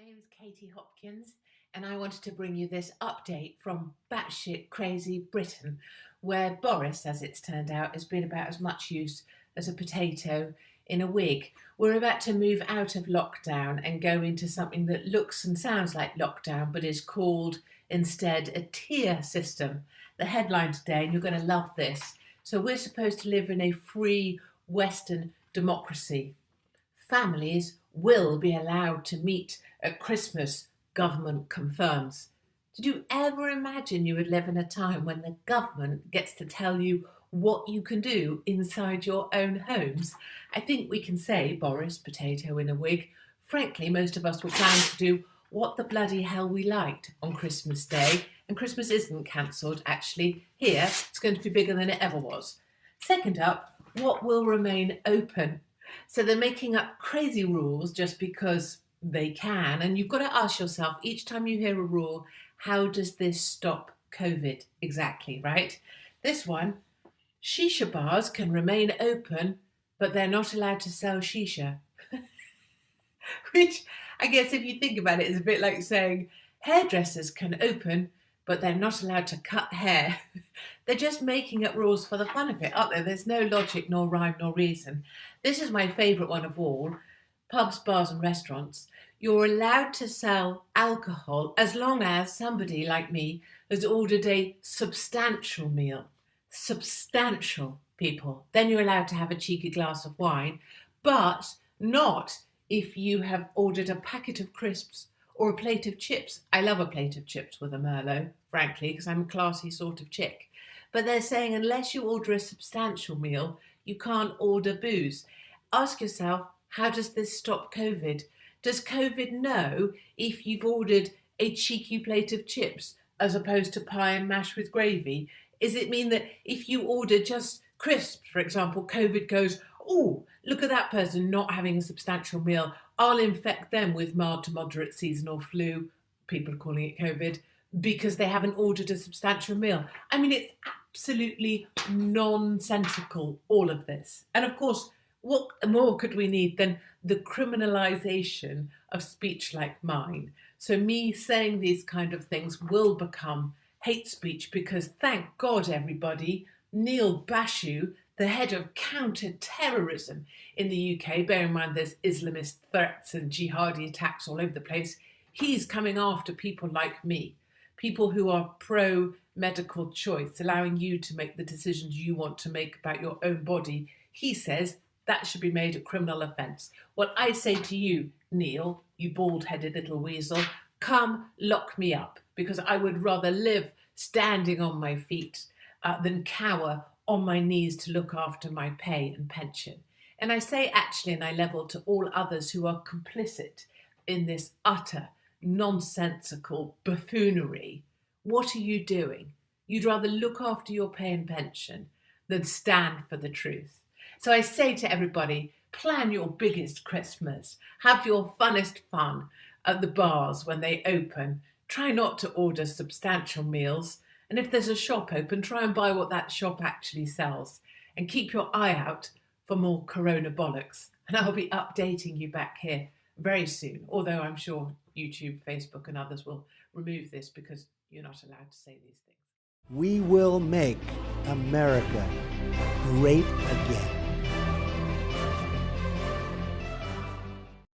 name's Katie Hopkins, and I wanted to bring you this update from batshit crazy Britain, where Boris, as it's turned out, has been about as much use as a potato in a wig. We're about to move out of lockdown and go into something that looks and sounds like lockdown, but is called instead a tier system. The headline today, and you're going to love this. So we're supposed to live in a free Western democracy. Families will be allowed to meet at Christmas, government confirms. Did you ever imagine you would live in a time when the government gets to tell you what you can do inside your own homes? I think we can say, Boris, potato in a wig, frankly, most of us were planning to do what the bloody hell we liked on Christmas Day, and Christmas isn't cancelled, actually. Here, it's going to be bigger than it ever was. Second up, what will remain open? So they're making up crazy rules just because they can, and you've got to ask yourself each time you hear a rule, how does this stop COVID exactly, right? This one, shisha bars can remain open, but they're not allowed to sell shisha. Which, I guess if you think about it, is a bit like saying hairdressers can open, but they're not allowed to cut hair. They're just making up rules for the fun of it, aren't they? There's no logic, nor rhyme, nor reason. This is my favourite one of all. Pubs, bars and restaurants. You're allowed to sell alcohol as long as somebody like me has ordered a substantial meal. Substantial, people. Then you're allowed to have a cheeky glass of wine, but not if you have ordered a packet of crisps or a plate of chips. I love a plate of chips with a Merlot, frankly, because I'm a classy sort of chick. But they're saying unless you order a substantial meal, you can't order booze. Ask yourself, how does this stop COVID? Does COVID know if you've ordered a cheeky plate of chips as opposed to pie and mash with gravy? Does it mean that if you order just crisps, for example, COVID goes, oh, look at that person not having a substantial meal. I'll infect them with mild to moderate seasonal flu, people are calling it COVID, because they haven't ordered a substantial meal. I mean, it's absolutely nonsensical, all of this. And of course, what more could we need than the criminalisation of speech like mine? So me saying these kind of things will become hate speech because, thank God, everybody, Neil Bashu, the head of counter-terrorism in the UK, bear in mind there's Islamist threats and jihadi attacks all over the place, he's coming after people like me, people who are pro-medical choice, allowing you to make the decisions you want to make about your own body. He says that should be made a criminal offence. Well, I say to you, Neil, you bald-headed little weasel, come lock me up, because I would rather live standing on my feet than cower on my knees to look after my pay and pension. And I say actually, and I level to all others who are complicit in this utter nonsensical buffoonery, what are you doing? You'd rather look after your pay and pension than stand for the truth. So I say to everybody, plan your biggest Christmas, have your funnest fun at the bars when they open. Try not to order substantial meals. And if there's a shop open, try and buy what that shop actually sells. And keep your eye out for more corona bollocks. And I'll be updating you back here very soon. Although I'm sure YouTube, Facebook and others will remove this because you're not allowed to say these things. We will make America great again.